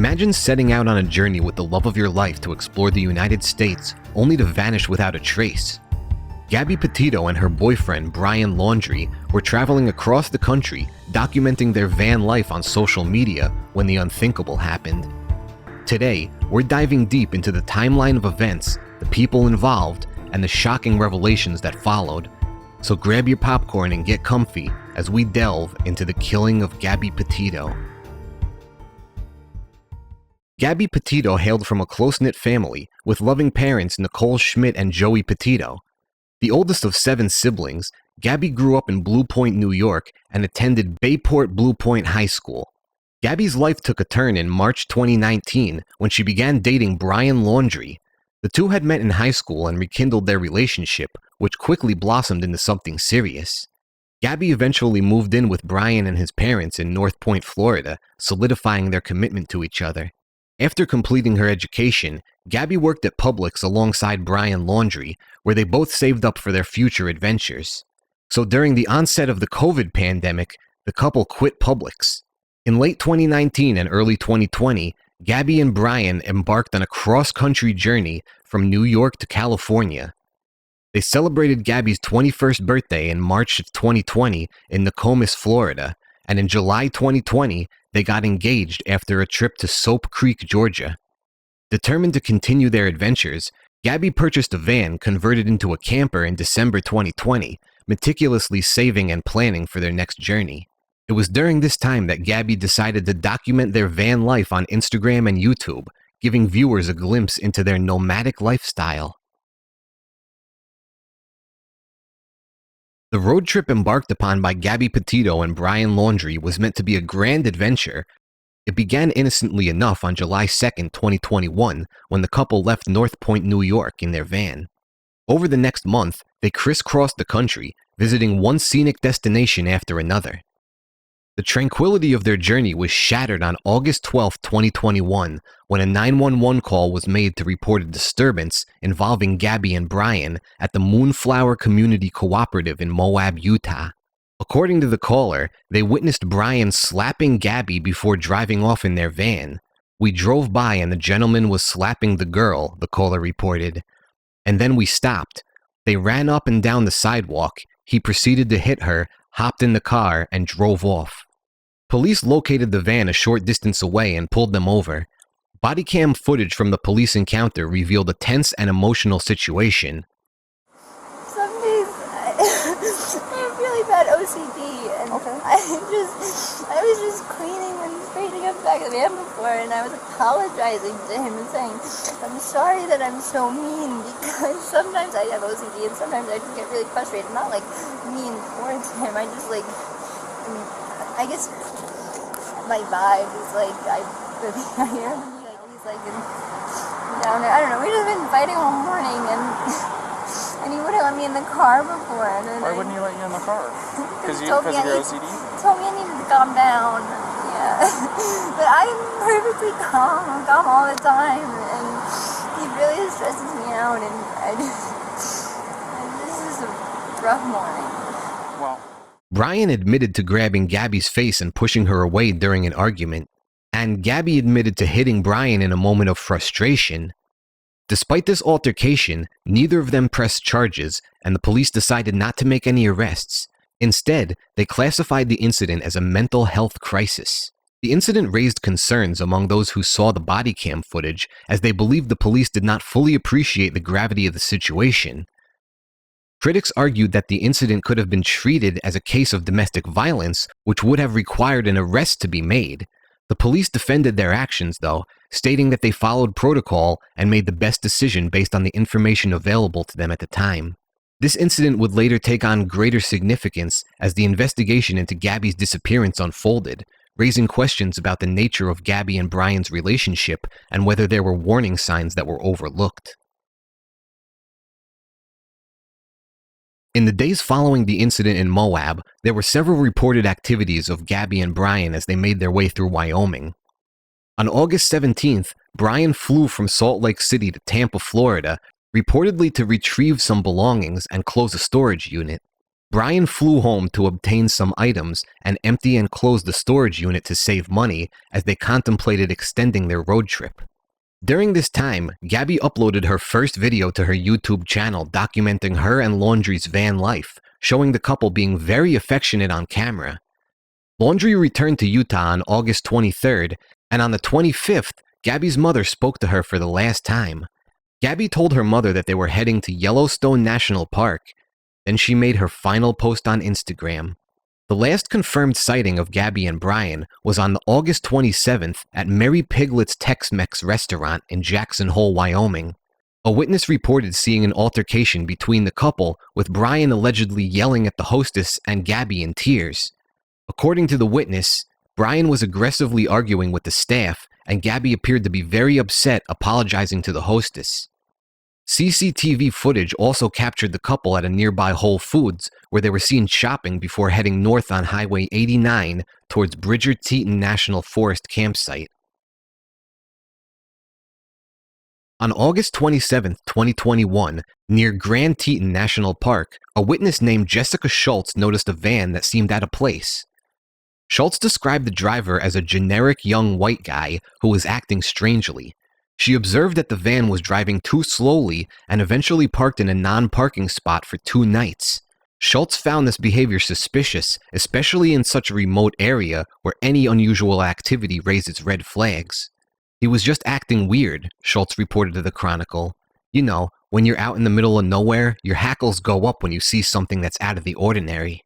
Imagine setting out on a journey with the love of your life to explore the United States, only to vanish without a trace. Gabby Petito and her boyfriend, Brian Laundrie, were traveling across the country, documenting their van life on social media when the unthinkable happened. Today, we're diving deep into the timeline of events, the people involved, and the shocking revelations that followed. So grab your popcorn and get comfy as we delve into the killing of Gabby Petito. Gabby Petito hailed from a close-knit family with loving parents Nicole Schmidt and Joey Petito. The oldest of 7 siblings, Gabby grew up in Blue Point, New York, and attended Bayport Blue Point High School. Gabby's life took a turn in March 2019 when she began dating Brian Laundrie. The two had met in high school and rekindled their relationship, which quickly blossomed into something serious. Gabby eventually moved in with Brian and his parents in North Point, Florida, solidifying their commitment to each other. After completing her education, Gabby worked at Publix alongside Brian Laundrie, where they both saved up for their future adventures. So during the onset of the COVID pandemic, the couple quit Publix. In late 2019 and early 2020, Gabby and Brian embarked on a cross-country journey from New York to California. They celebrated Gabby's 21st birthday in March of 2020 in Nokomis, Florida, and in July 2020, they got engaged after a trip to Soap Creek, Georgia. Determined to continue their adventures, Gabby purchased a van converted into a camper in December 2020, meticulously saving and planning for their next journey. It was during this time that Gabby decided to document their van life on Instagram and YouTube, giving viewers a glimpse into their nomadic lifestyle. The road trip embarked upon by Gabby Petito and Brian Laundrie was meant to be a grand adventure. It began innocently enough on July 2nd, 2021, when the couple left North Point, New York in their van. Over the next month, they crisscrossed the country, visiting one scenic destination after another. The tranquility of their journey was shattered on August 12, 2021, when a 911 call was made to report a disturbance involving Gabby and Brian at the Moonflower Community Cooperative in Moab, Utah. According to the caller, they witnessed Brian slapping Gabby before driving off in their van. "We drove by and the gentleman was slapping the girl," the caller reported. "And then we stopped. They ran up and down the sidewalk. He proceeded to hit her, hopped in the car, and drove off." Police located the van a short distance away and pulled them over. Bodycam footage from the police encounter revealed a tense and emotional situation. Some days I have really bad OCD, and I was just cleaning and straightening up the back of the van before, and I was apologizing to him and saying, "I'm sorry that I'm so mean," because sometimes I have OCD and sometimes I just get really frustrated. Not like mean towards him, I guess my vibe is like, he's like down there. I don't know, we've just been fighting all morning, and he wouldn't let me in the car before. And then Why wouldn't he let you in the car? Because of your OCD? He told me I needed to calm down, yeah. But I'm perfectly calm. I'm calm all the time, and he really stresses me out, and this is a rough morning. Well, Brian admitted to grabbing Gabby's face and pushing her away during an argument, and Gabby admitted to hitting Brian in a moment of frustration. Despite this altercation, neither of them pressed charges, and the police decided not to make any arrests. Instead, they classified the incident as a mental health crisis. The incident raised concerns among those who saw the body cam footage, as they believed the police did not fully appreciate the gravity of the situation. Critics argued that the incident could have been treated as a case of domestic violence, which would have required an arrest to be made. The police defended their actions, though, stating that they followed protocol and made the best decision based on the information available to them at the time. This incident would later take on greater significance as the investigation into Gabby's disappearance unfolded, raising questions about the nature of Gabby and Brian's relationship and whether there were warning signs that were overlooked. In the days following the incident in Moab, there were several reported activities of Gabby and Brian as they made their way through Wyoming. On August 17th, Brian flew from Salt Lake City to Tampa, Florida, reportedly to retrieve some belongings and close a storage unit. Brian flew home to obtain some items and empty and close the storage unit to save money as they contemplated extending their road trip. During this time, Gabby uploaded her first video to her YouTube channel documenting her and Laundrie's van life, showing the couple being very affectionate on camera. Laundrie returned to Utah on August 23rd, and on the 25th, Gabby's mother spoke to her for the last time. Gabby told her mother that they were heading to Yellowstone National Park. Then she made her final post on Instagram. The last confirmed sighting of Gabby and Brian was on August 27th at Mary Piglet's Tex-Mex restaurant in Jackson Hole, Wyoming. A witness reported seeing an altercation between the couple, with Brian allegedly yelling at the hostess and Gabby in tears. According to the witness, Brian was aggressively arguing with the staff, and Gabby appeared to be very upset, apologizing to the hostess. CCTV footage also captured the couple at a nearby Whole Foods, where they were seen shopping before heading north on Highway 89 towards Bridger-Teton National Forest campsite. On August 27, 2021, near Grand Teton National Park, a witness named Jessica Schultz noticed a van that seemed out of place. Schultz described the driver as a generic young white guy who was acting strangely. She observed that the van was driving too slowly and eventually parked in a non-parking spot for 2 nights. Schultz found this behavior suspicious, especially in such a remote area where any unusual activity raises red flags. He was just acting weird, Schultz reported to the Chronicle. You know, when you're out in the middle of nowhere, your hackles go up when you see something that's out of the ordinary.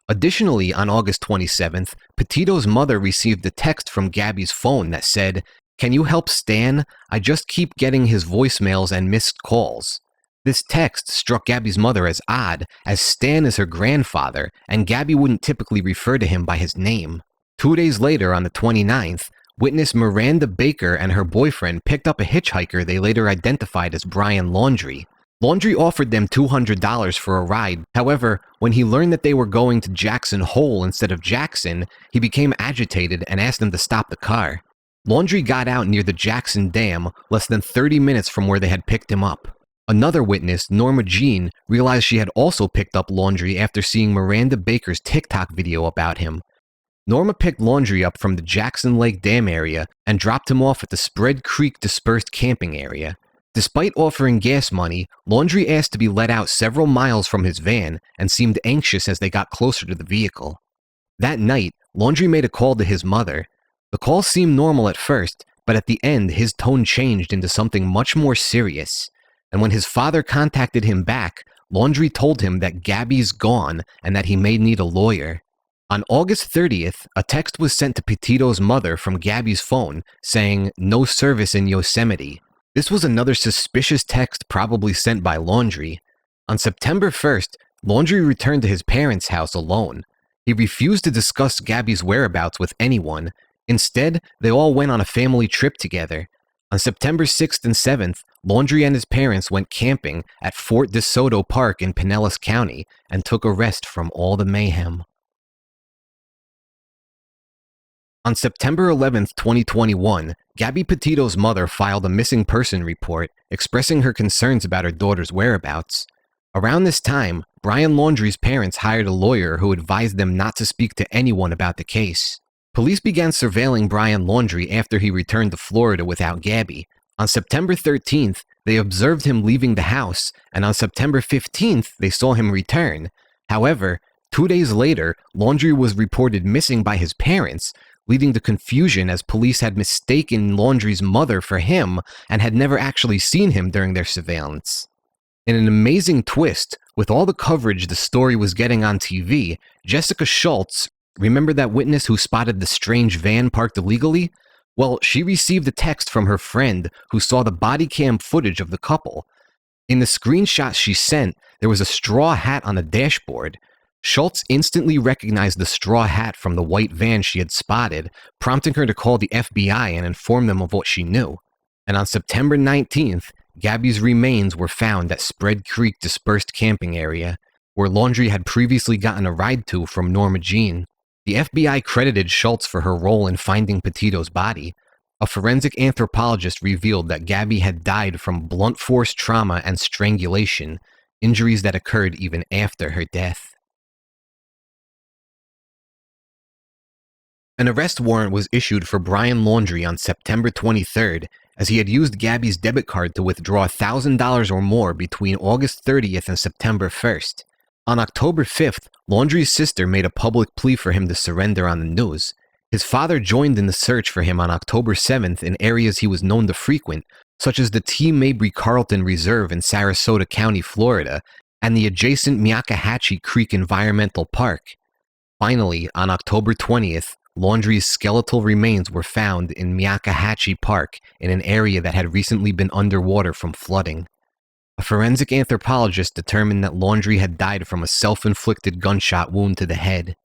Additionally, on August 27th, Petito's mother received a text from Gabby's phone that said, "Can you help Stan? I just keep getting his voicemails and missed calls." This text struck Gabby's mother as odd, as Stan is her grandfather, and Gabby wouldn't typically refer to him by his name. 2 days later, on the 29th, witness Miranda Baker and her boyfriend picked up a hitchhiker they later identified as Brian Laundrie. Laundrie offered them $200 for a ride. However, when he learned that they were going to Jackson Hole instead of Jackson, he became agitated and asked them to stop the car. Laundrie got out near the Jackson Dam, less than 30 minutes from where they had picked him up. Another witness, Norma Jean, realized she had also picked up Laundrie after seeing Miranda Baker's TikTok video about him. Norma picked Laundrie up from the Jackson Lake Dam area and dropped him off at the Spread Creek dispersed camping area. Despite offering gas money, Laundrie asked to be let out several miles from his van and seemed anxious as they got closer to the vehicle. That night, Laundrie made a call to his mother. The call seemed normal at first, but at the end his tone changed into something much more serious. And when his father contacted him back, Laundrie told him that Gabby's gone and that he may need a lawyer. On August 30th, a text was sent to Petito's mother from Gabby's phone saying, "No service in Yosemite." This was another suspicious text probably sent by Laundrie. On September 1st, Laundrie returned to his parents' house alone. He refused to discuss Gabby's whereabouts with anyone. Instead, they all went on a family trip together. On September 6th and 7th, Laundrie and his parents went camping at Fort DeSoto Park in Pinellas County and took a rest from all the mayhem. On September 11th, 2021, Gabby Petito's mother filed a missing person report expressing her concerns about her daughter's whereabouts. Around this time, Brian Laundrie's parents hired a lawyer who advised them not to speak to anyone about the case. Police began surveilling Brian Laundrie after he returned to Florida without Gabby. On September 13th, they observed him leaving the house, and on September 15th, they saw him return. However, 2 days later, Laundrie was reported missing by his parents, leading to confusion as police had mistaken Laundrie's mother for him and had never actually seen him during their surveillance. In an amazing twist, with all the coverage the story was getting on TV, Jessica Schultz, remember that witness who spotted the strange van parked illegally? Well, she received a text from her friend who saw the body cam footage of the couple. In the screenshot she sent, there was a straw hat on the dashboard. Schultz instantly recognized the straw hat from the white van she had spotted, prompting her to call the FBI and inform them of what she knew. And on September 19th, Gabby's remains were found at Spread Creek dispersed camping area, where Laundrie had previously gotten a ride to from Norma Jean. The FBI credited Schultz for her role in finding Petito's body. A forensic anthropologist revealed that Gabby had died from blunt force trauma and strangulation, injuries that occurred even after her death. An arrest warrant was issued for Brian Laundrie on September 23rd, as he had used Gabby's debit card to withdraw $1,000 or more between August 30th and September 1st. On October 5th, Laundrie's sister made a public plea for him to surrender on the news. His father joined in the search for him on October 7th in areas he was known to frequent, such as the T. Mabry-Carlton Reserve in Sarasota County, Florida, and the adjacent Myakkahatchee Creek Environmental Park. Finally, on October 20th, Laundrie's skeletal remains were found in Myakkahatchee Park in an area that had recently been underwater from flooding. A forensic anthropologist determined that Laundrie had died from a self-inflicted gunshot wound to the head.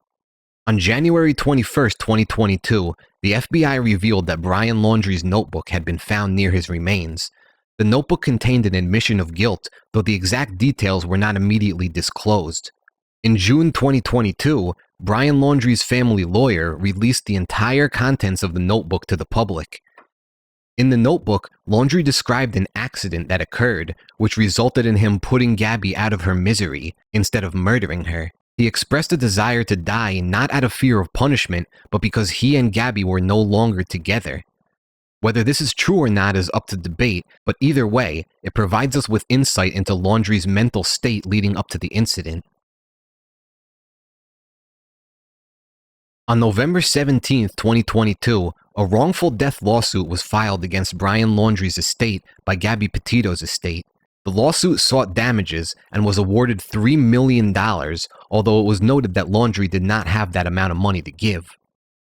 On January 21, 2022, the FBI revealed that Brian Laundrie's notebook had been found near his remains. The notebook contained an admission of guilt, though the exact details were not immediately disclosed. In June 2022, Brian Laundrie's family lawyer released the entire contents of the notebook to the public. In the notebook, Laundrie described an accident that occurred, which resulted in him putting Gabby out of her misery instead of murdering her. He expressed a desire to die not out of fear of punishment, but because he and Gabby were no longer together. Whether this is true or not is up to debate, but either way, it provides us with insight into Laundrie's mental state leading up to the incident. On November 17, 2022, a wrongful death lawsuit was filed against Brian Laundrie's estate by Gabby Petito's estate. The lawsuit sought damages and was awarded $3 million, although it was noted that Laundrie did not have that amount of money to give.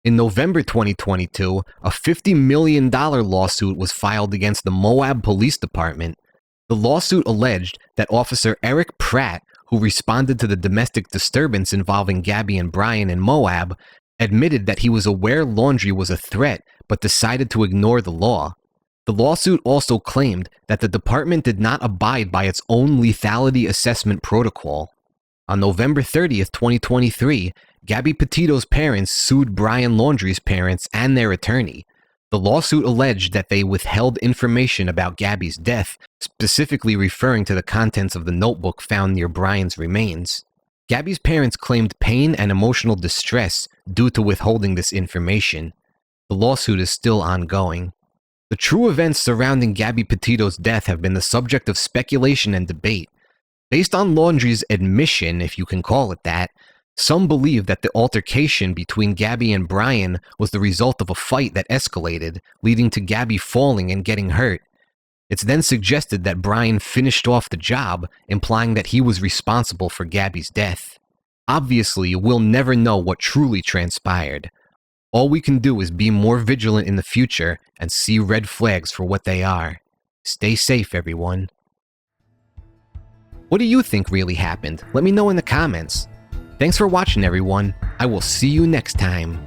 In November 2022, a $50 million lawsuit was filed against the Moab Police Department. The lawsuit alleged that Officer Eric Pratt, who responded to the domestic disturbance involving Gabby and Brian in Moab, admitted that he was aware Laundrie was a threat but decided to ignore the law. The lawsuit also claimed that the department did not abide by its own lethality assessment protocol. On November 30th, 2023, Gabby Petito's parents sued Brian Laundrie's parents and their attorney. The lawsuit alleged that they withheld information about Gabby's death, specifically referring to the contents of the notebook found near Brian's remains. Gabby's parents claimed pain and emotional distress due to withholding this information. The lawsuit is still ongoing. The true events surrounding Gabby Petito's death have been the subject of speculation and debate. Based on Laundrie's admission, if you can call it that, some believe that the altercation between Gabby and Brian was the result of a fight that escalated, leading to Gabby falling and getting hurt. It's then suggested that Brian finished off the job, implying that he was responsible for Gabby's death. Obviously, we'll never know what truly transpired. All we can do is be more vigilant in the future and see red flags for what they are. Stay safe, everyone. What do you think really happened? Let me know in the comments. Thanks for watching, everyone. I will see you next time.